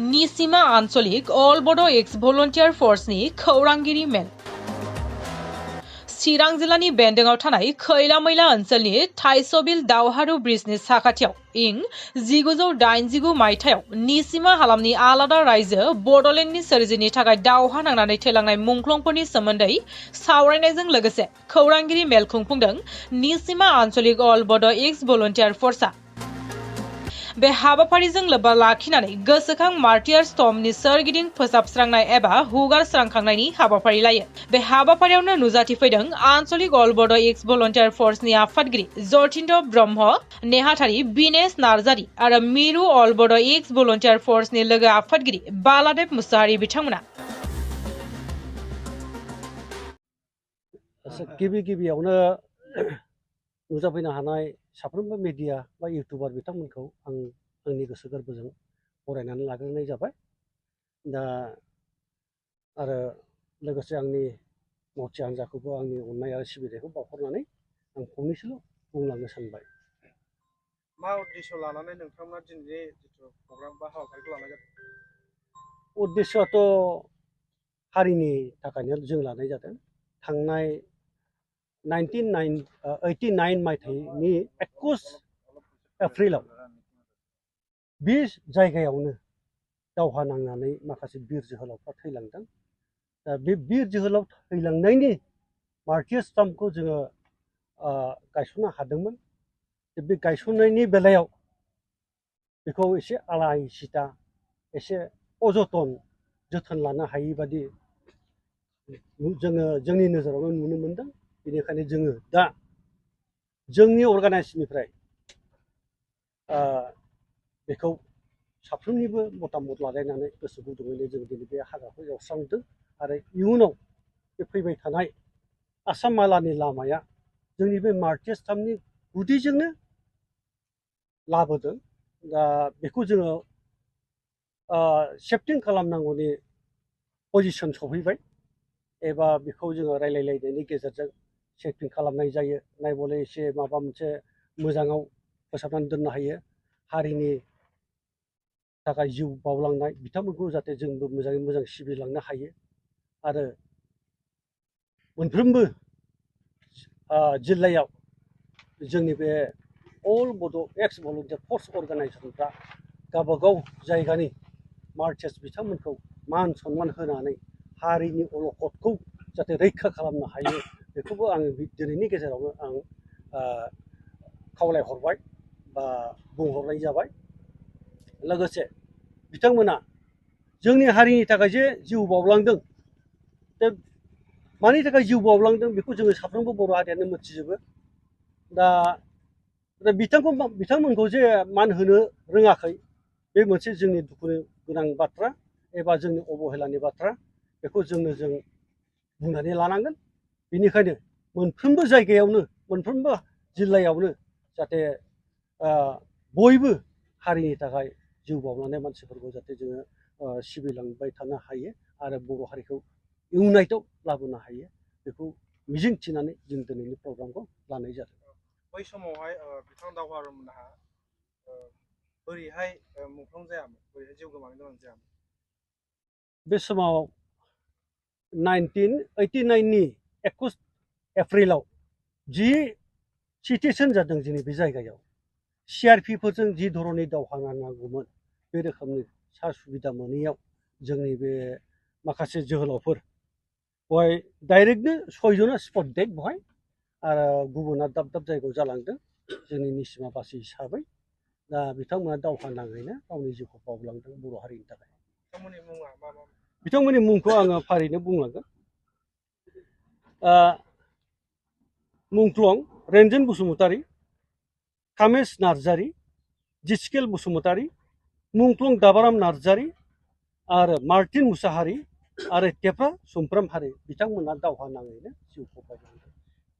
निसिमा आंचलिक अल बड' एक्स भलन्टियार फर्सनि खौरांगिरि मेल चिरां जिल्लानि बेन्दोंआव थानाय खैला मैला ओनसोलनि थाइसबिल दावहारु ब्रिजनि साखाथियाव इं 1989 मायथाइयाव निसिमा हालामनि आलादा रायजो बड'लेण्डनि सोरजिनि थाखाय दावहा नांनानै थैलांनाय मुंख्लंफोरनि सोमोन्दै सावरायनायजों लोगोसे खौरांगिरि मेल खुंफुंदों निसिमा आंचलिक अल बड' एक्स भलन्टियार फर्सआ। बे हाबाफारिजों लोब्बा लाखिनानै गोसोखां मार्टियार्स टम्बनि सोरगिदिं फोसाबस्रांनाय एबा हुगारस्रांखांनायनि हाबाफारि लायो। बे हाबाफारियावनो नुजाथिफैदों आनचलिक अल बड' एक्स भलन्टियार फर्सनि आफादगिरि जतिन्द्र ब्रह्म, नेहाथारि बिनेश नार्जारि आरो मिरु अल बड' एक्स भलन्टियार फर्सनि लोगो आफादगिरि बालादेब मुसाहारि बिथांमोना। गिबियावनो नुजाफैनो हानाय साफ्रोमबो मिडिया बा इउटुबार बिथांमोनखौ आंनि गोसो गोरबोजों बरायनानै लाग्रोनाय जाबाय। दा आरो लोगोसे आंनि मावथि हान्जाखौबो आंनि अननाय आरो सिबिनायखौ बावहरनानै आं फंनैसोल' बुंलांनो सानबाय। मा उद्देश्य लानानै नोंथांमोना दिनैनि जिथु प्रग्राम बा हाबाफारिखौ लानाय जादों? उद्देश्यआथ' हारिनि थाखायनो जों लानाय जादों। थांनाय 1989 मायथाइनि 21 एप्रिलाव बे जायगायावनो दावहा नांनानै माखासे बिर जोहोलावफ्रा थैलांदों। दा बे बिर जोहोलाव थैलांनायनि मार्टियार्स टम्बखौ जोङो गायसननो हादोंमोन। बे गायसननायनि बेलायाव बेखौ एसे आलाय सिता एसे अजतन जोथोन लानो हायि बादि जोङो जोंनि नोजोरावनो नुनो मोनदों। बेनिखायनो जोङो दा जोंनि अर्गानाइजेसननिफ्राय बेखौ साफ्रोमनिबो मतामत लालायनानै गोसो गुदुङैनो जों दिनै बे हाग्राखौ एवस्रांदों आरो इयुनाव बे फैबाय थानाय आसाम मालानि लामाया जोंनि बे मार्टियार्स टम्बनि गुदिजोंनो लाबोदों। दा बेखौ जोङो सेफटिं खालामनांगौनि पजिसन सफैबाय एबा बेखौ जोङो रायलायलायनायनि गेजेरजों सेफटिं खालामनाय जायो। नायबले एसे माबा मोनसे मोजाङाव फोसाबनानै दोननो हायो। हारिनि थाखाय जिउ बावलांनाय बिथांमोनखौ जाहाथे जोंबो मोजाङै मोजां सिबिलांनो हायो आरो मोनफ्रोमबो जिल्लायाव जोंनि बे अल बड' एक्स भलन्टियार फर्स अर्गानाइजेसनफ्रा गावबागाव जायगानि मार्टियार्स बिथांमोनखौ मान सनमान होनानै हारिनि अलखदखौ जाहाथे रैखा खालामनो हायो बेखौबो आङो दिनैनि गेजेरावनो आं खावलायहरबाय बा बुंहरनाय जाबाय। लोगोसे बिथांमोना जोंनि हारिनि थाखाय जे जिउ बावलांदों, बे मानि थाखाय जिउ बावलांदों बेखौ जोङो साफ्रोमबो बर' हारियानो मिथिजोबो। दा बिथांमोनखौ जे मान होनो रोङाखै बे मोनसे जोंनि दुखुनि गोनां बाथ्रा एबा जोंनि अबहेलानि बाथ्रा। बेखौ जों बुंनानै लानांगोन। बेनिखायनो मोनफ्रोमबो जायगायावनो मोनफ्रोमबो जिल्लायावनो जाहाथे बयबो हारिनि थाखाय जिउ बावलांनाय मानसिफोरखौ जाहाथे जोङो सिबिलांबाय थानो हायो आरो बर' हारिखौ इउनाइटआव लाबोनो हायो बेखौ मिजिं थिनानै जों दिनैनि प्रग्रामखौ लानाय जादों। बै समावहाय बिथां दावहारुमोनहा बोरैहाय मुंख्लं जायामोन, बोरैहाय जिउ गोमानो गोनां जायामोन? बे समाव 1989नि 21 एप्रिलाव जि सिटुएसन जादों जोंनि बे जायगायाव CRPफोरजों जि धरननि दावहा नांनांगौमोन बे रोखोमनि सा सुबिदा मोनैयाव जोंनि बे माखासे जोहोलावफोर बेवहाय डाइरेक्टनो 6 जना स्पट डेड बेवहाय आरो गुबुना दाब दाब जायगायाव जालांदों जोंनि निसिमा बासि हिसाबै। दा बिथांमोना दावहा नाङैनो गावनि जिउखौ बावलांदों बर' हारिनि थाखाय। बिथांमोननि मुङा मा मा? बिथांमोननि मुंखौ आङो फारिनो बुंलांगोन। मुंख्लं रेन्जन बसुमतारी, कामेश नार्जारी, जिस्केल बसुमतारी, मुंख्लं दाबाराम नार्जारी आरो मार्टिन मुसाहारि आरो तेफ्रा सुमफ्राम हारि बिथांमोना दावहा नाङैनो जिउखौ बावलांदों।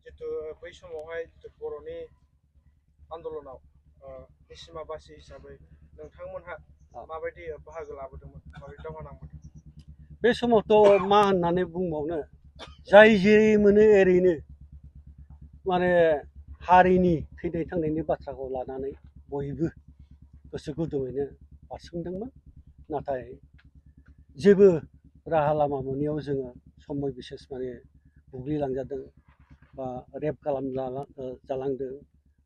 जितु बै समावहाय बर'नि आन्दलनाव निसिमा बासि हिसाबै नोंथांमोनहा माबायदि बाहागो लाबोदोंमोन, माबायदि दावहा नांबोदों? बे समावथ' मा होननानै बुंबावनो, जाय जेरै मोनो एरैनो माने हारिनि थैनाय थांनायनि बाथ्राखौ लानानै बयबो गोसो गुदुङैनो बारसोमदोंमोन। नाथाय जेबो राहा लामा मोनैयाव जोङो समय बिसेस माने बुग्लिलांजादों बा रेप जालांदों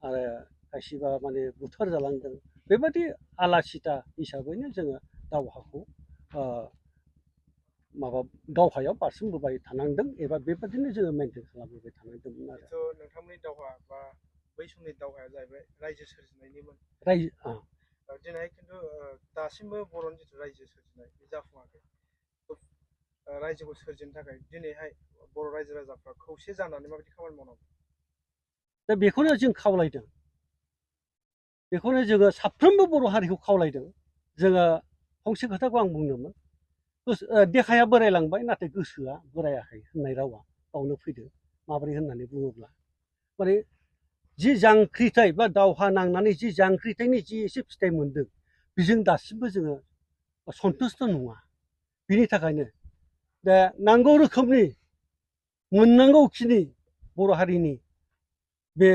आरो खायसेबा माने बुथार जालांदों बेबायदि आलासिथा हिसाबैनो जोङो दावहाखौ माबा दावहायाव बारसोमबोबाय थानांदों एबा बेबादिनो जोङो मेनटेन खालामबोबाय थानांदोंमोन आरो नोंथांमोननि दावहा बा बै समनि दावहाया जाहैबाय रायजो सोरजिनायनिमोन दिनै खिन्थु दासिमबो बर'नि जिथु रायजो सोरजिनाय बे जाफुङाखै रायजोखौ सोरजिनो थाखाय दिनैहाय बर' रायजो राजाफ्रा खौसे जानानै माबायदि खामानि मावनांगौ दा बेखौनो जों खावलायदों बेखौनो जोङो साफ्रोमबो बर' हारिखौ खावलायदों जोङो फंसे खोथाखौ आं बुंदोंमोन देहाया बोरायलांबाय नाथाय गोसोआ बोरायाखै होननाय रावा बावनो फैदों माबोरै होननानै बुङोब्ला माने जि जांख्रिथाय बा दावहा नांनानै जि जांख्रिथायनि जि एसे फिथाइ मोनदों बेजों दासिमबो जोङो सन्थुष्ट नङा बिनि थाखायनो दा नांगौ रोखोमनि मोननांगौखिनि बर' हारिनि बे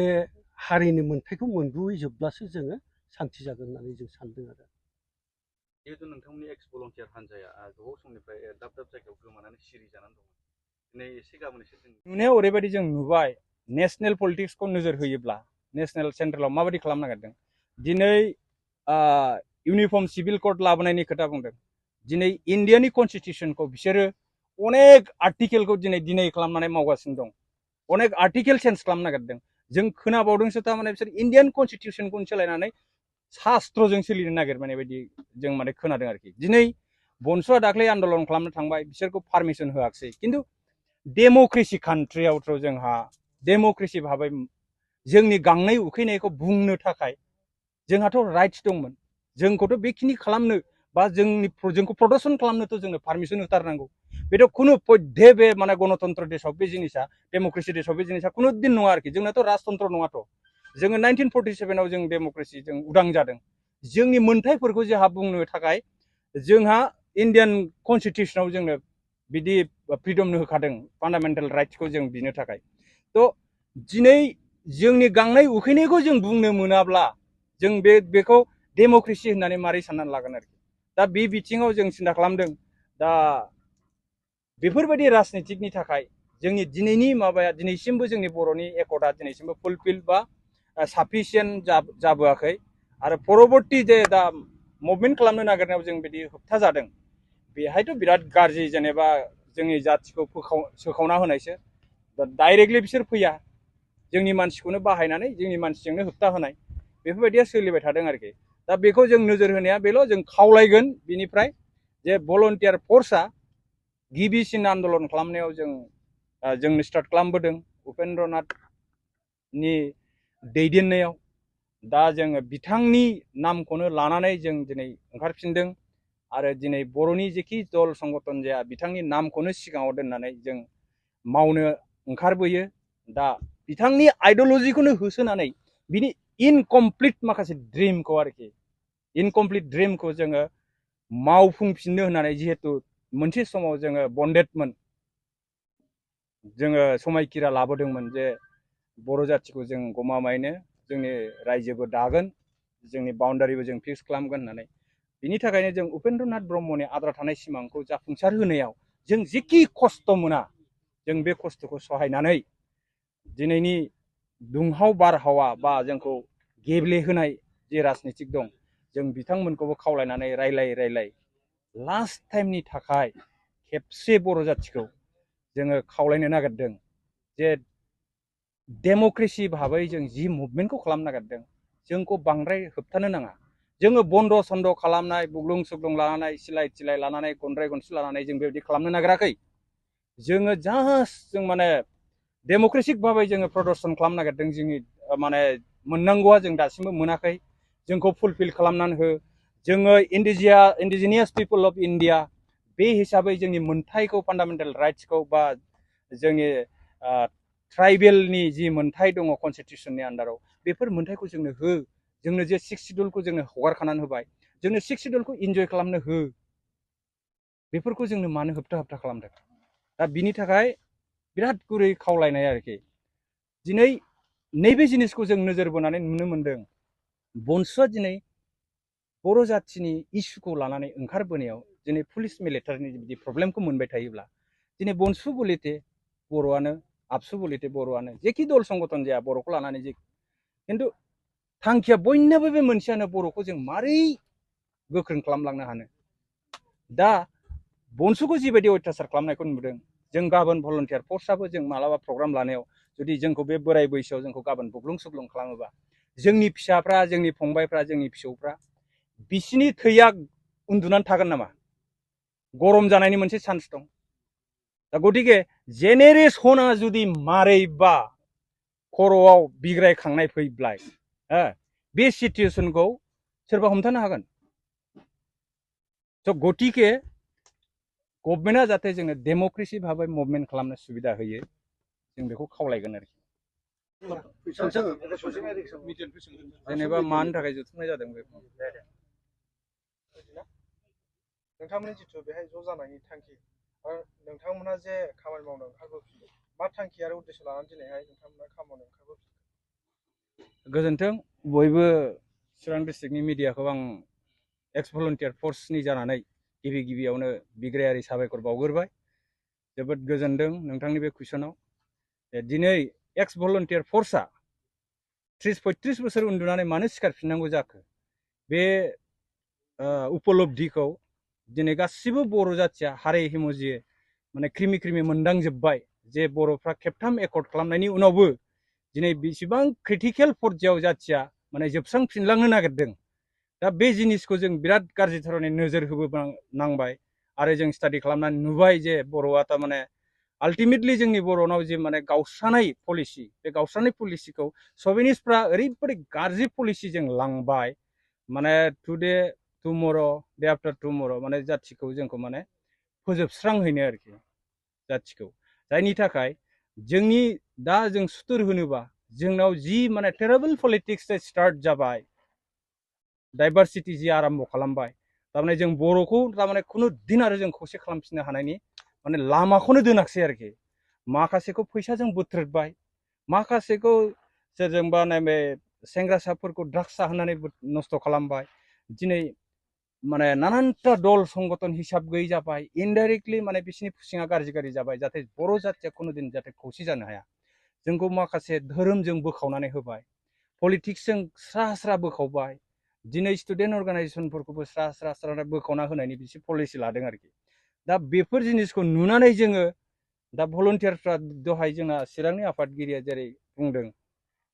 हारिनि मोन्थायखौ मोनबोयोब्लासो जोङो सान्थि जागोन होननानै जों सानदों आरो जिहेतु नोंथांमोननि एक्स भलन्टियार हान्जाया गोबाव समनिफ्राय दाब दाब जायगायाव गोमानानै सिरि जानानै दं दिनै एसे गाबोन एसे नुनायाव ओरैबायदि जों नुबाय नेशनेल पलिटिक्सखौ नोजोर होयोब्ला नेशनेल सेन्ट्रेलाव माबायदि खालामनो नागिरदों दिनै इउनिफर्म सिभिल कोड लाबोनायनि खोथा बुंदों दिनै इन्डियानि कनस्टिटिउसनखौ बिसोरो अनेक आर्टिकेलखौ दिनै खालामनानै मावगासिनो दं अनेक आर्टिकेल चेन्ज खालामनो नागिरदों जों खोनाबावदोंसो थारमाने बिसोर इन्डियान कनस्टिटिउसनखौनो सोलायनानै शास्त्रजों सोलिनो नागिरनाय बायदि जों माने खोनादों आरोखि दिनै बनसुआ दाख्लै आन्दलन खालामनो थांबाय बिसोरखौ पारमिसन होआखिसै खिन्थु डेम'क्रेसि कान्ट्रियावथ' जोंहा डेम'क्रेसि भाबै जोंनि गांनाय उखैनायखौ बुंनो थाखाय जोंहाथ' राइट्स दंमोन जोंखौथ' बेखिनि खालामनो बा जोंखौ प्रदर्शन खालामनोथ' जोंनो पारमिसन होथारनांगौ बेथ' खुनु पध्य बे माने गणतन्त्र देशआव बे जिनिसा डेम'क्रेसि देशआव बे जिनिसा खुनु दिन नङा आरोखि जोंनाथ' राजतन्त्र नङाथ' जोङो 1947आव जों डेम'क्रेसि जों उदां जादों जोंनि मोन्थायफोरखौ जोंहा बुंनो थाखाय जोंहा इन्डियान कनस्टिटिउसनाव जोंनो बिदि फ्रिडम होखादों फान्डामेन्टेल राइट्सखौ जों बिनो थाखाय थ' दिनै जोंनि गांनाय उखैनायखौ जों बुंनो मोनाब्ला जों बेखौ डेम'क्रेसि होननानै मारै साननानै लागोन आरोखि दा बे बिथिङाव जों सिन्था खालामदों दा बेफोरबायदि राजनितिकनि थाखाय जोंनि दिनैनि माबाया दिनैसिमबो जोंनि बर'नि एकर्डआ दिनैसिमबो फुलफिल बा साफिसियेन्ट जाबोआखै आरो परबर्ती जे दा मुभमेन्ट खालामनो नागिरनायाव जों बिदि होबथा जादों बेहायथ' बिराद गाज्रि जेनेबा जोंनि जाथिखौ सोखावना होनायसो दा डाइरेक्टलि बिसोर फैया जोंनि मानसिखौनो बाहायनानै जोंनि मानसिजोंनो होबथा होनाय बेफोरबायदिया सोलिबाय थादों आरोखि दा बेखौ जों नोजोर होनाया बेल' जों खावलायगोन बिनिफ्राय जे भलन्टियार फर्सआ गिबिसिन आन्दलन खालामनायाव जों स्टार्ट खालामबोदों उपेन्द्रनाथनि दैदेननायाव दा जोङो बिथांनि नामखौनो लानानै जों दिनै ओंखारफिनदों आरो दिनै बर'नि जेखि दल संगठन जाया बिथांनि नामखौनो सिगाङाव दोननानै जों मावनो ओंखारबोयो दा बिथांनि आइडियलजिखौनो होसोनानै बिनि इनकमप्लिट माखासे ड्रिमखौ आरोखि इनकमप्लिट ड्रिमखौ जोङो मावफुंफिननो होननानै जिहेतु मोनसे समाव जोङो बन्डेडमोन जोङो समायखिरा लाबोदोंमोन जे बर' जाथिखौ जों गमामायैनो जोंनि रायजोबो दागोन जोंनि बाउन्डारिबो जों फिक्स खालामगोन होननानै बिनि थाखायनो जों उपेन्द्रनाथ ब्रह्मनि आद्रा थानाय सिमांखौ जाफुंसार होनायाव जों जेखि खस्थ' मोना जों बे खस्थ'खौ सहायनानै दिनैनि दुंहाव बारहावा बा जोंखौ गेब्लेहोनाय जे राजनितिक दं जों बिथांमोनखौबो खावलायनानै रायलाय लास्ट टाइमनि थाखाय खेबसे बर' जाथिखौ जोङो खावलायनो नागिरदों जे डेम'क्रेसि भाबै जों जि मुभमेन्टखौ खालामनो नागिरदों जोंखौ बांद्राय होबथानो नाङा जोङो बन्द' सन्द' खालामनाय बुग्लुं सुग्लुं लानानै सिलाय थिलाय लानानै गनद्राय गनसि लानानै जों बेबायदि खालामनो नागिराखै जोङो जास्ट जों माने डेम'क्रेटिक भाबै जोङो प्रदर्शन खालामनो नागिरदों जोंनि माने मोननांगौआ जों दासिमबो मोनाखै जोंखौ फुलफिल खालामनानै हो जोङो इन्डिजिनियास पिपल अफ इन्डिया बे हिसाबै जोंनि मोन्थायखौ फान्डामेन्टेल राइट्सखौ बा जोंनि ट्राइबेलनि जि मोन्थाय दङ कनस्टिटिउसननि आन्दाराव बेफोर मोन्थायखौ जोंनो हो जोंनो जे 6 सिडुलखौ जोंनो हगारखानानै होबाय जोंनो 6 सिडुलखौ इन्जय खालामनो हो बेफोरखौ जोंनो मानो होबथा खालामदों दा बिनि थाखाय बिराद गुरै खावलायनाय आरोखि दिनै नैबे जिनिसखौ जों नोजोर बोनानै नुनो मोनदों बनसुआ दिनै बर' जाथिनि इस्युखौ लानानै ओंखारबोनायाव दिनै पुलिस मिलिटारिनि बिदि प्रब्लेमखौ मोनबाय थायोब्ला दिनै बनसु बलिते बर'आनो आबसु बलिते बर'आनो जेखि दल संगठन जाया बर'खौ लानानै जे खिन्थु थांखिया बयनाबो बे मोनसेयानो बर'खौ जों मारै गोख्रों खालामलांनो हानो दा बनसुखौ जिबायदि अयथासार खालामनायखौ नुदों जों गाबोन भलन्टियार फर्सआबो जों मालाबा प्रग्राम लानायाव जुदि जोंखौ बे बोराय बैसोआव जोंखौ गाबोन बुग्लुं सुग्लुं खालामोबा जोंनि फिसाफ्रा जोंनि फंबायफ्रा जोंनि फिसौफ्रा बिसिनि थैया उन्दुनानै थागोन नामा गरम जानायनि मोनसे चान्स दं दा गतिके जेनेरेसना जुदि मारैबा खर'आव बिग्रायखांनाय फैब्ला बे सिचुएसनखौ सोरबा हमथानो हागोन स' गतिके गभर्नमेन्टआ जाहाथे जोंनो डेम'क्रेसि भाबै मुभमेन्ट खालामनो सुबिदा होयो जों बेखौ खावलायगोन आरोखि जेनेबा मानि थाखाय जुथुमनाय जादों बेखौ नोंथांमोननि जिथु बेहाय ज' जानायनि थांखि आरो नोंथांमोना जे खामानि मावनो ओंखारबोफिनदों मा थांखि आरो उद्देश्य लानानै दिनैहाय नोंथांमोना खामानि मावनो ओंखारबोफिनदों गोजोन्थों बयबो चिरां डिस्ट्रिक्टनि मिडियाखौ आं एक्स भलन्टियार फर्सनि जानानै गिबियावनो बिग्रायारि साबायखर बावग्रोबाय जोबोद गोजोनदों नोंथांनि बे कुइसनाव दिनै एक्स भलन्टियार फर्सआ 30-35 बोसोर उन्दुनानै मानो सिखारफिननांगौ जाखो बे उपलब्धिखौ दिनै गासिबो बर' जाथिया हारे हिमजिए माने क्रिमि मोनदांजोब्बाय जे बर'फ्रा खेबथाम एकर्ड खालामनायनि उनावबो दिनै बेसेबां क्रिटिकेल पर्यायाव जाथिया माने जोबस्रांफिनलांनो नागिरदों दा बे जिनिसखौ जों बिराद गाज्रि धरनै नोजोर होबोनांबाय आरो जों स्टाडि खालामनानै नुबाय जे बर'आ थारमाने आल्टिमेटलि जोंनि बर'नाव जे माने गावस्रानाय पलिसि बे गावस्रानाय पलिसिखौ सभिनिस्टफ्रा ओरैबायदि गाज्रि पलिसिजों लांबाय माने टुडे टुमर' डे आफ्टार टुमर' माने जाथिखौ जोंखौ माने फोजोबस्रांहैनो आरोखि जाथिखौ जायनि थाखाय जोंनि दा जों सुथुर होनोबा जोंनाव जि माने टेरेबल पलिटिक्स स्टार्ट जाबाय डाइभारसिटि जि आराम्भ खालामबाय थारमाने जों बर'खौ थारमाने खुनु दिन आरो जों खौसे खालामफिननो हानायनि माने लामाखौनो दोनाखसै आरोखि माखासेखौ फैसाजों बुथ्रोदबाय माखासेखौ सोरजोंबा नैबे सेंग्रासाफोरखौ ड्राग्स जाहोनानै नस्थ' खालामबाय दिनै माने नानानथा दल संगठन हिसाब गैयै जाबाय इनडाइरेक्टलि माने बिसिनि फुसिङा गाज्रि जाबाय जाहाथे बर' जाथिया खुनु दिन जाहाथे खौसे जानो हाया जोंखौ माखासे धोरोमजों बोखावनानै होबाय पलिटिक्सजों स्रा बोखावबाय दिनै स्टुडेन्ट अर्गानाइजेसनफोरखौबो स्रा बोखावना होनायनि बिसि पलिसि लादों आरोखि दा बेफोर जिनिसखौ नुनानै जोङो दा भलन्टियारफ्रा दहाय जोंना चिरांनि आफादगिरिया जेरै बुंदों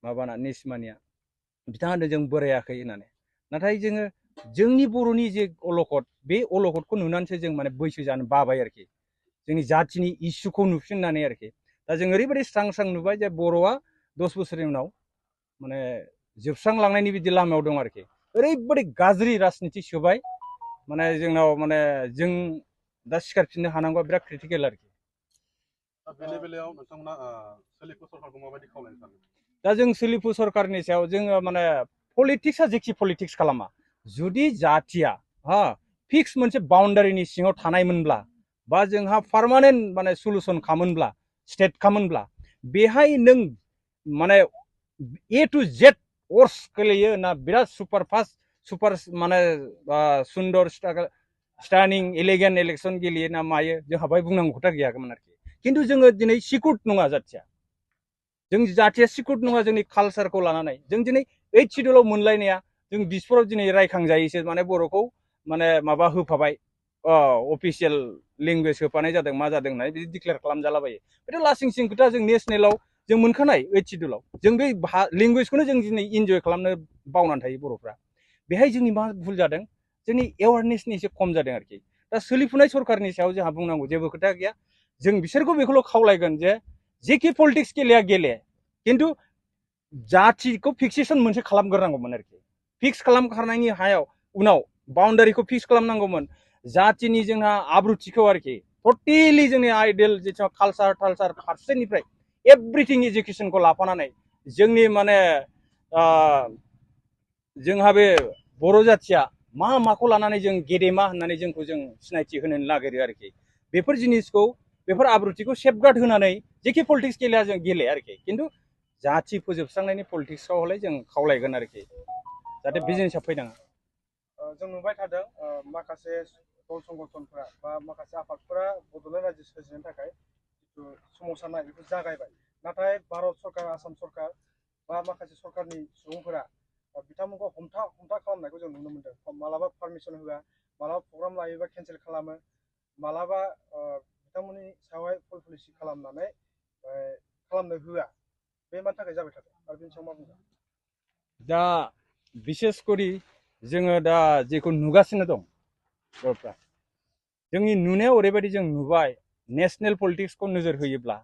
माबाना निसमानिया बिथाङा जों बोरायाखै होननानै नाथाय जोङो जोंनि बर'नि जे अलखद बे अलखदखौ नुनानैसो जों माने बैसो जानो बाबाय आरोखि जोंनि जाथिनि इस्युखौ नुफिननानै आरोखि दा जों ओरैबायदि स्रां नुबाय जे बर'आ 10 बोसोरनि उनाव माने जोबस्रांलांनायनि बिदि लामायाव दं आरोखि ओरैबायदि गाज्रि राजनिति सोबाय माने जोंनाव माने जों दा सिखारफिननो हानांगौआ बिराद क्रिटिकेल आरोखि बेनि बेलायाव नोंथांमोना सोलिफु सरकारखौ माबायदि खावलायनो सानो दा जों सोलिफु सरकारनि सायाव जोङो माने पलिटिक्सआ जेखि पलिटिक्स खालामा जुदि जाथिया फिक्स मोनसे बाउन्डारिनि सिङाव थानायमोनब्ला बा जोंहा पार्मानेन्ट माने सलुसन खामोनब्ला स्टेट खामोनब्ला बेहाय नों माने ए टु जेड अर्स गेलेयो ना बिराद सुपारफास्ट सुपार माने सुन्दर स्टार्निं एलिगेन्ट इलेक्सन गेलेयो ना मायो जोंहा बाहाय बुंनांगौ खोथा गैयामोन आरोखि खिन्थु जोङो दिनै सिकुट नङा जाथिया जों जाथिया सिकुट नङा जोंनि कालसारखौ लानानै जों दिनै 8 सिडुलाव मोनलायनाया जों बिसफोराव दिनै रायखांजायोसो माने बर'खौ माने माबा होफाबाय अफिसियेल लेंगुवेज होफानाय जादों मा जादों होननानै बिदि डिक्लेयार खालामजालाबायो बेथ' लासिं सिं खोथा जों नेसनेलाव जों मोनखानाय 8 सिडुलाव जों बे लेंगुवेजखौनो जों दिनै इन्जय खालामनो बावनानै थायो बर'फ्रा बेहाय जोंनि मा भुल जादों जोंनि एवारनेसनि एसे खम जादों आरोखि दा सोलिफुनाय सरकारनि सायाव जोंहा बुंनांगौ जेबो खोथा गैया जों बिसोरखौ बेखौल' खावलायगोन जे जेखि पलिटिक्स गेले खिन्थु जाथिखौ फिक्सेसन मोनसे खालामग्रोनांगौमोन आरोखि फिक्स खालामखांनायनि हायाव उनाव बाउन्डारिखौ फिक्स खालामनांगौमोन जातिनि जोंहा आब्रुथिखौ आरोखि टटेलि जोंनि आइडेल जिथु कालसार फारसेनिफ्राय एभ्रिथिं एजुकेसनखौ लाफानानै जोंनि माने जोंहा बे बर' जाथिया माखौ लानानै जों गेदेमा होननानै जोंखौ जों सिनायथि होनो नागिरो आरोखि बेफोर जिनिसखौ बेफोर आब्रुथिखौ सेफगार्ड होनानै जेखि पलिटिक्स गेलेया जों गेले आरोखि खिन्थु जाथि फोजोबस्रांनायनि पलिटिक्सआव हले जों खावलायगोन आरोखि जाहाथे बिजनेसा फैनाङा जों नुबाय थादों माखासे दल संगठनफोरा बा माखासे आफादफोरा बड'लेण्ड रायजो सोरजिनो थाखाय जिथु सोमावसारनाय बेखौ जागायबाय नाथाय भारत सरकार आसाम सरकार बा माखासे सरकारनि सुबुंफोरा बिथांमोनखौ हमथा खालामनायखौ जों नुनो मोनदों मालाबा पारमिसन होआ मालाबा प्रग्राम लायोबा केन्सेल खालामो मालाबा बिथांमोननि सायावहाय पल पलिसि खालामनानै खालामनो होआ बे मानि थाखाय जाबाय थादों आरो बेनि सायाव मा बुंगोन दा बिसेस करि जोङो दा जेखौ नुगासिनो दं बर'फ्रा जोंनि नुनायाव ओरैबायदि जों नुबाय नेशनेल पलिटिक्सखौ नोजोर होयोब्ला